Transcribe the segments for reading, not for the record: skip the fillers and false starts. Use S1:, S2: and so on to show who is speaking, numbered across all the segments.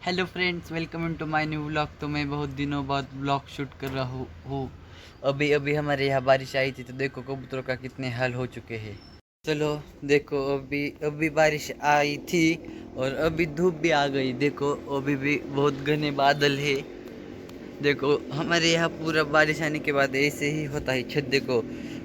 S1: Hello friends, welcome to my new vlog. तो मैं बहुत दिनों बाद व्लॉग शूट कर रहा हूँ। अभी अभी हमारे यहाँ बारिश आई थी, तो देखो कबूतरों का कितने हाल हो चुके हैं। चलो देखो, अभी अभी बारिश आई थी और अभी धूप भी आ गई। देखो अभी भी बहुत घने बादल है। देखो हमारे यहाँ पूरा बारिश आने के बाद ऐसे ही होता है। छत देखो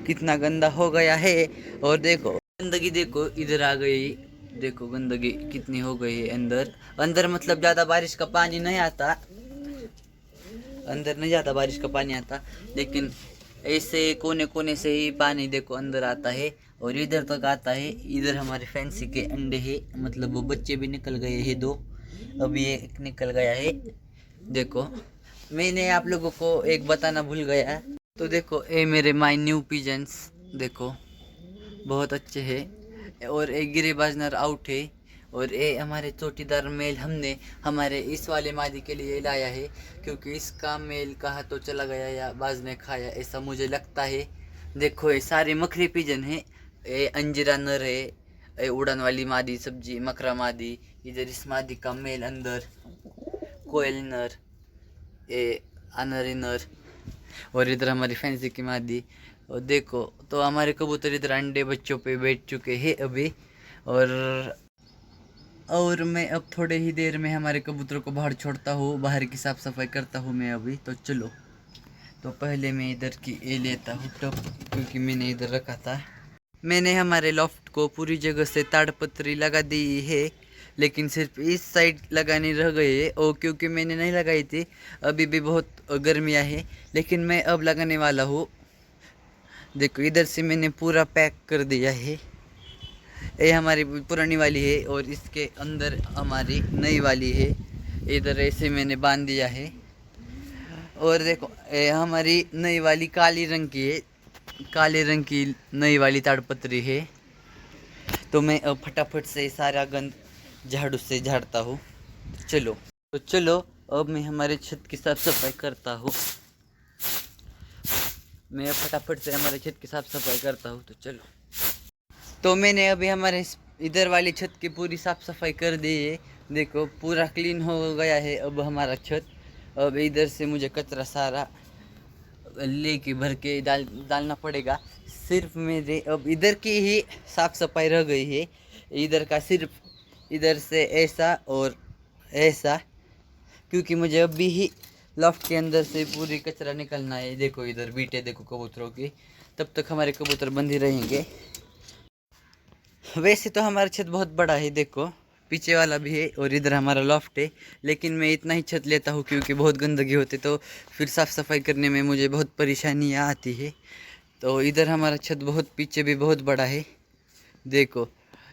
S1: कितना गंदा हो गया है। और देखो गंदगी, देखो इधर आ गई। देखो गंदगी कितनी हो गई है अंदर। अंदर मतलब ज्यादा बारिश का पानी नहीं आता, अंदर नहीं जाता बारिश का पानी आता, लेकिन ऐसे कोने कोने से ही पानी देखो अंदर आता है और इधर तक आता है। इधर हमारे फैंसी के अंडे हैं, मतलब वो बच्चे भी निकल गए हैं दो, अभी एक निकल गया है। देखो मैंने आप लोगों को एक बताना भूल गया। तो देखो ये मेरे माय न्यू पिजन्स, देखो बहुत अच्छे हैं। और एक गिरेबाज नर आउट है। और ये हमारे चोटीदार मेल हमने हमारे इस वाले मादी के लिए लाया है, क्योंकि इसका मेल कहाँ तो चला गया या बाज ने खाया, ऐसा मुझे लगता है। देखो ये सारे मखरी पिजन है। ये अंजीरा नर है, ये उड़ान वाली मादी सब्जी मकरा मादी। इधर इस मादी का मेल अंदर, कोयल नर, ये अनरी नर। और इधर हमारी फैंसी की मादी। और देखो तो हमारे कबूतर इधर अंडे बच्चों पे बैठ चुके हैं अभी। और मैं अब थोड़े ही देर में हमारे कबूतरों को बाहर छोड़ता हूँ, बाहर की साफ़ सफाई करता हूँ मैं अभी। तो चलो, तो पहले मैं इधर की ये लेता हूँ टब, क्योंकि मैंने इधर रखा था। मैंने हमारे लॉफ्ट को पूरी जगह से ताड़पत्री लगा दी है, लेकिन सिर्फ इस साइड लगानी रह गई है। और क्योंकि मैंने नहीं लगाई थी, अभी भी बहुत गर्मियाँ है, लेकिन मैं अब लगाने वाला हूँ। देखो इधर से मैंने पूरा पैक कर दिया है। ये हमारी पुरानी वाली है और इसके अंदर हमारी नई वाली है। इधर ऐसे मैंने बांध दिया है। और देखो ये हमारी नई वाली काली रंग की है, काले रंग की नई वाली ताड़पत्री है। तो मैं अब फटाफट से सारा गंद झाड़ू से झाड़ता हूँ। चलो अब मैं हमारे छत की साफ सफाई करता हूँ। मैं अब फटाफट से हमारे छत की साफ सफाई करता हूँ। तो चलो, तो मैंने अभी हमारे इधर वाली छत की पूरी साफ सफाई कर दी है। देखो पूरा क्लीन हो गया है अब हमारा छत। अब इधर से मुझे कचरा सारा लेके भर के डालना पड़ेगा। सिर्फ मेरे अब इधर की ही साफ सफाई रह गई है। इधर का सिर्फ इधर से ऐसा और ऐसा, क्योंकि मुझे अभी ही लॉफ्ट के अंदर से पूरी कचरा निकलना है। देखो इधर बीटे देखो कबूतरों की, तब तक हमारे कबूतर बंद ही रहेंगे। वैसे तो हमारा छत बहुत बड़ा है, देखो पीछे वाला भी है और इधर हमारा लॉफ्ट है, लेकिन मैं इतना ही छत लेता हूँ क्योंकि बहुत गंदगी होती, तो फिर साफ़ सफाई करने में मुझे बहुत परेशानियाँ आती है। तो इधर हमारा छत बहुत पीछे भी बहुत बड़ा है, देखो।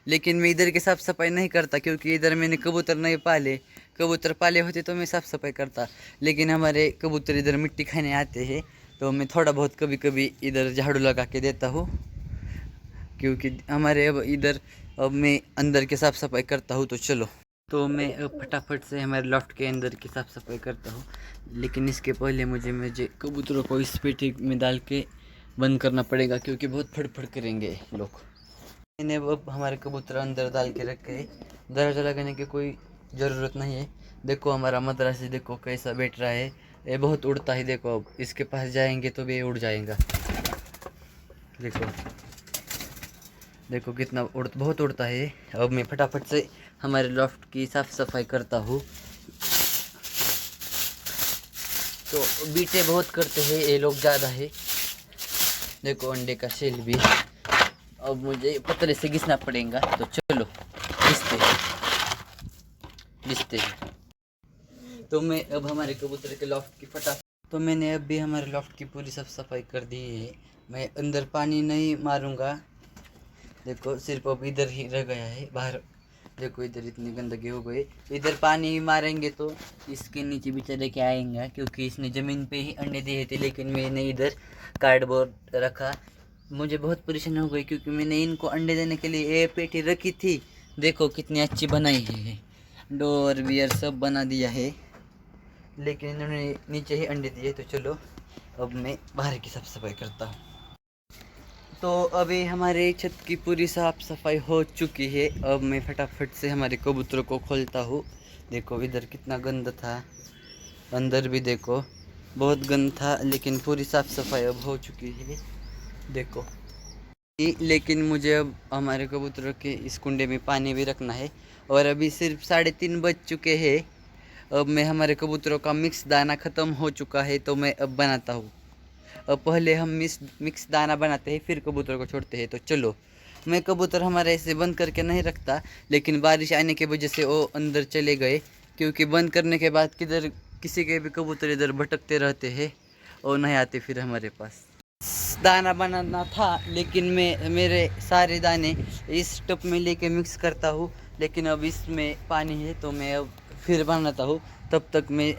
S1: लेकिन मैं इधर की साफ़ सफाई नहीं करता, क्योंकि इधर मैंने कबूतर नहीं पाले। कबूतर पाले होते तो मैं साफ़ सफाई करता, लेकिन हमारे कबूतर इधर मिट्टी खाने आते हैं, तो मैं थोड़ा बहुत कभी कभी इधर झाड़ू लगा के देता हूँ। क्योंकि हमारे अब इधर अब मैं अंदर की साफ़ सफाई करता हूँ। तो चलो, तो मैं अब फटाफट से हमारे लॉफ्ट के अंदर की साफ़ सफाई करता हूँ, लेकिन इसके पहले मुझे कबूतरों को इस पेटी में डाल के बंद करना पड़ेगा, क्योंकि बहुत फड़फड़ करेंगे लोग। मैंने अब हमारे कबूतर अंदर डाल के रखे हैं, दरवाज़ा लगाने की कोई ज़रूरत नहीं है। देखो हमारा मद्रासी देखो कैसा बैठ रहा है, ये बहुत उड़ता है। देखो अब इसके पास जाएंगे तो भी उड़ जाएगा। देखो देखो कितना बहुत उड़ता है। अब मैं फटाफट से हमारे लॉफ्ट की साफ़ सफाई करता हूँ। तो बीटे बहुत करते हैं ये लोग, ज़्यादा है। देखो अंडे का शेल भी, अब मुझे पतले से घिसना पड़ेगा। तो चलो घिसते हैं। तो मैं अब हमारे कबूतर के लॉफ्ट की तो मैंने अब भी हमारे लॉफ्ट की पूरी साफ सफाई कर दी है। मैं अंदर पानी नहीं मारूंगा, देखो सिर्फ अब इधर ही रह गया है बाहर। देखो इधर इतनी गंदगी हो गई, इधर पानी मारेंगे तो इसके नीचे बेचारे क्या आएंगे, क्योंकि इसने ज़मीन पे ही अंडे दिए थे, लेकिन मैंने इधर कार्डबोर्ड रखा। मुझे बहुत परेशानी हो गई, क्योंकि मैंने इनको अंडे देने के लिए ये पेटी रखी थी। देखो कितनी अच्छी बनाई है, डोर वियर सब बना दिया है, लेकिन इन्होंने नीचे ही अंडे दिए। तो चलो अब मैं बाहर की साफ सफाई करता हूँ। तो अभी हमारे छत की पूरी साफ सफाई हो चुकी है। अब मैं फटाफट से हमारे कबूतरों को खोलता हूँ। देखो इधर कितना गंदा था, अंदर भी देखो बहुत गंद था, लेकिन पूरी साफ सफाई अब हो चुकी है। देखो लेकिन मुझे अब हमारे कबूतरों के इस कुंडे में पानी भी रखना है, और अभी सिर्फ 3:30 बज चुके हैं। अब मैं हमारे कबूतरों का मिक्स दाना ख़त्म हो चुका है, तो मैं अब बनाता हूँ। अब पहले हम मिक्स दाना बनाते हैं, फिर कबूतर को छोड़ते हैं। तो चलो, मैं कबूतर हमारे ऐसे बंद करके नहीं रखता, लेकिन बारिश आने की वजह से वो अंदर चले गए, क्योंकि बंद करने के बाद किधर किसी के भी कबूतर इधर भटकते रहते हैं और नहीं आते फिर हमारे पास। दाना बनाना था, लेकिन मैं मेरे सारे दाने इस टब में लेके मिक्स करता हूँ, लेकिन अब इसमें पानी है तो मैं अब फिर बनाता हूँ। तब तक मैं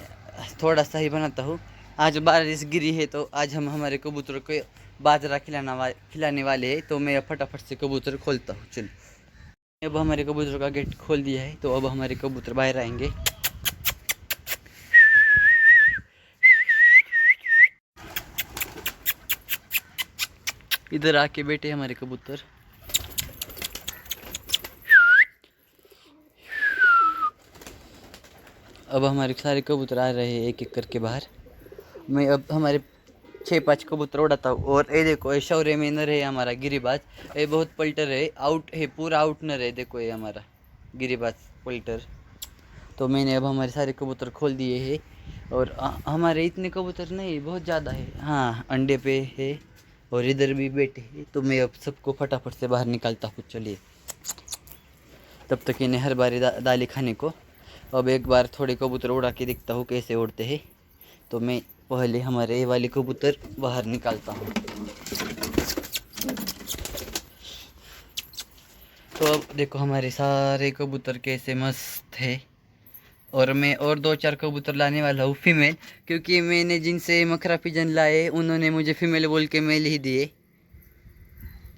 S1: थोड़ा सा ही बनाता हूँ। आज बारिश गिरी है तो आज हम हमारे कबूतरों को बाजरा खिलाने वाले हैं, तो मैं फटाफट से कबूतर खोलता हूँ। चलो, अब हमारे कबूतर का गेट खोल दिया है, तो अब हमारे कबूतर बाहर आएंगे। इधर आके बैठे हमारे कबूतर। अब हमारे सारे कबूतर आ रहे हैं एक एक करके बाहर। मैं अब हमारे 6-5 कबूतर उड़ाता हूँ। और ये देखो, ये शौर्य में नर है हमारा गिरिबाज, ये बहुत पल्टर है, आउट है, पूरा आउट नर है। देखो ये हमारा गिरिबाज पल्टर। तो मैंने अब हमारे सारे कबूतर खोल दिए हैं, और हमारे इतने कबूतर नहीं, बहुत ज़्यादा है। हाँ, अंडे पे है और इधर भी बैठे हैं, तो मैं अब सबको फटाफट से बाहर निकालता हूँ। चलिए, तब तक इन्हें हर बारी दाली खाने को। अब एक बार थोड़े कबूतर उड़ा के दिखता हूँ कैसे उड़ते हैं। तो मैं पहले हमारे ये वाले कबूतर बाहर निकालता हूँ। तो अब देखो हमारे सारे कबूतर कैसे मस्त है। और मैं और 2-4 कबूतर लाने वाला हूँ फीमेल, क्योंकि मैंने जिनसे मकरा पिजन लाए उन्होंने मुझे फीमेल बोल के मेल ही दिए।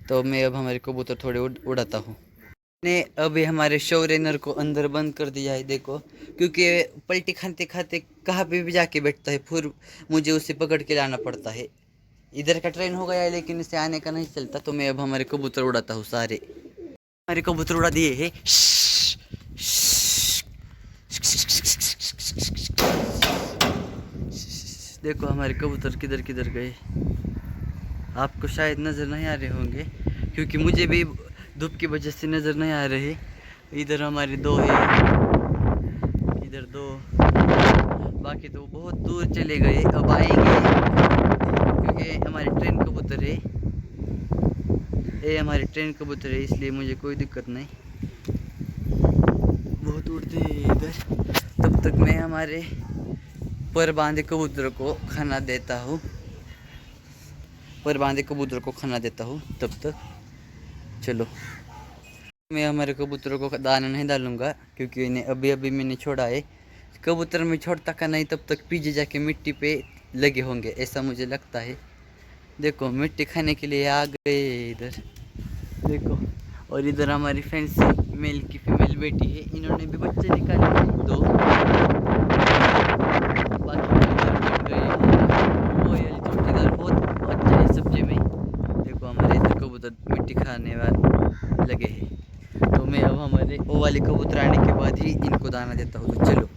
S1: तो मैं अब हमारे कबूतर थोड़े उड़ाता हूँ। ने अभी हमारे शौर्यनर को अंदर बंद कर दिया है, देखो, क्योंकि पलटी खाते खाते कहाँ पे भी जाके बैठता है, फिर मुझे उसे पकड़ के लाना पड़ता है। इधर का ट्रेन हो गया है, लेकिन इसे आने का नहीं चलता। तो मैं अब हमारे कबूतर उड़ाता हूँ सारे। हमारे कबूतर उड़ा दिए है। देखो हमारे कबूतर किधर किधर गए, आपको शायद नज़र नहीं आ रहे होंगे, क्योंकि मुझे भी धूप की वजह से नज़र नहीं आ रहे। इधर हमारे 2 है, इधर 2, बाकी तो बहुत दूर चले गए। अब आएंगे, क्योंकि हमारे ट्रेन कबूतर है, ये हमारे ट्रेन कबूतर है, इसलिए मुझे कोई दिक्कत नहीं। बहुत उड़ते हैं इधर। तब तक मैं हमारे पर बांधे कबूतरों को खाना देता हूँ, तब तक। चलो, मैं हमारे कबूतरों को दाना नहीं डालूंगा, क्योंकि इन्हें अभी अभी मैंने छोड़ा है। कबूतर में छोड़ता का नहीं, तब तक पीछे जाके मिट्टी पे लगे होंगे, ऐसा मुझे लगता है। देखो मिट्टी खाने के लिए आ गए इधर, देखो। और इधर हमारी फैंसी मेल की फीमेल बेटी है, इन्होंने भी बच्चे निकाले हैं 2। बाकी कोयल चौकीदार बहुत अच्छा है सब्जी में। देखो हमारे इधर कबूतर मिट्टी खाने वाले लगे हैं। तो मैं अब हमारे वो वाले कबूतर आने के बाद ही इनको दाना देता हूँ। तो चलो,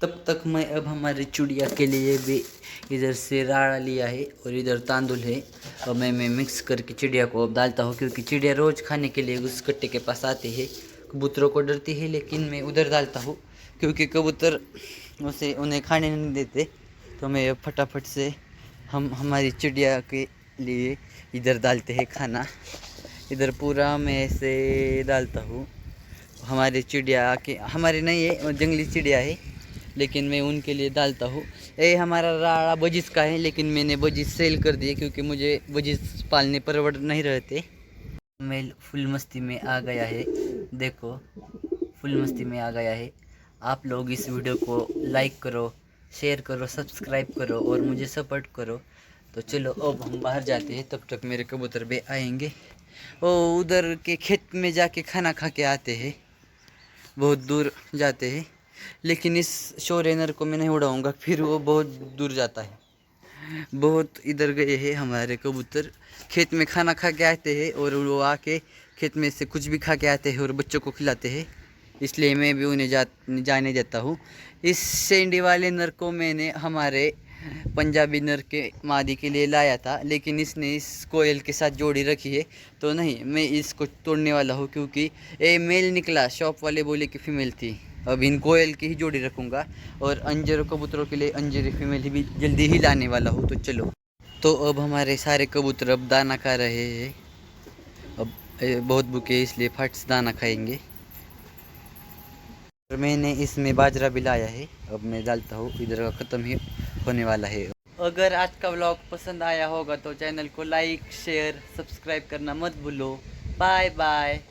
S1: तब तक मैं अब हमारी चिड़िया के लिए भी इधर से राड़ा लिया है और इधर तांदुल है, और मैं मिक्स करके चिड़िया को अब डालता हूँ, क्योंकि चिड़िया रोज़ खाने के लिए उस कट्टे के पास आती है। कबूतरों को डरती है, लेकिन मैं उधर डालता हूँ, क्योंकि कबूतर उसे उन्हें खाने नहीं देते। तो मैं अब फटाफट से हम हमारी चिड़िया के लिए इधर डालते हैं खाना। इधर पूरा मैं ऐसे डालता हूँ। हमारी चिड़िया के, हमारे नहीं है, जंगली चिड़िया है, लेकिन मैं उनके लिए डालता हूँ। ये हमारा राड़ा बजिस का है, लेकिन मैंने बजिस सेल कर दिए, क्योंकि मुझे बजिस पालने परवड़ नहीं रहते। मेल फुल मस्ती में आ गया है, देखो फुल मस्ती में आ गया है। आप लोग इस वीडियो को लाइक करो, शेयर करो, सब्सक्राइब करो और मुझे सपोर्ट करो। तो चलो अब हम बाहर जाते हैं, तब तक मेरे कबूतर भी आएंगे। वो उधर के खेत में जाके खाना खा के आते हैं, बहुत दूर जाते हैं, लेकिन इस शौर्यनर को मैं नहीं उड़ाऊँगा, फिर वो बहुत दूर जाता है। बहुत इधर गए हैं हमारे कबूतर, खेत में खाना खा के आते हैं, और वो आके खेत में से कुछ भी खा के आते हैं और बच्चों को खिलाते हैं। इसलिए मैं भी उन्हें जाने देता हूँ। इस सेंडी वाले नर को मैंने हमारे पंजाबी नर के मादी के लिए लाया था, लेकिन इसने इस कोयल के साथ जोड़ी रखी है। तो नहीं, मैं इसको तोड़ने वाला हूँ क्योंकि ये मेल निकला, शॉप वाले बोले कि फीमेल थी। अब इन कोयल की ही जोड़ी रखूँगा और अंजर कबूतरों के लिए अंजीरी फीमेल ही भी जल्दी ही लाने वाला हूँ। तो चलो, तो अब हमारे सारे कबूतर अब दाना खा रहे हैं। अब बहुत भूखे इसलिए फट से दाना खाएंगे। और मैंने इसमें बाजरा भी लाया है, अब मैं डालता हूँ। इधर का ख़त्म ही होने वाला है। अगर आज का व्लॉग पसंद आया होगा तो चैनल को लाइक शेयर सब्सक्राइब करना मत भूलो। Bye bye.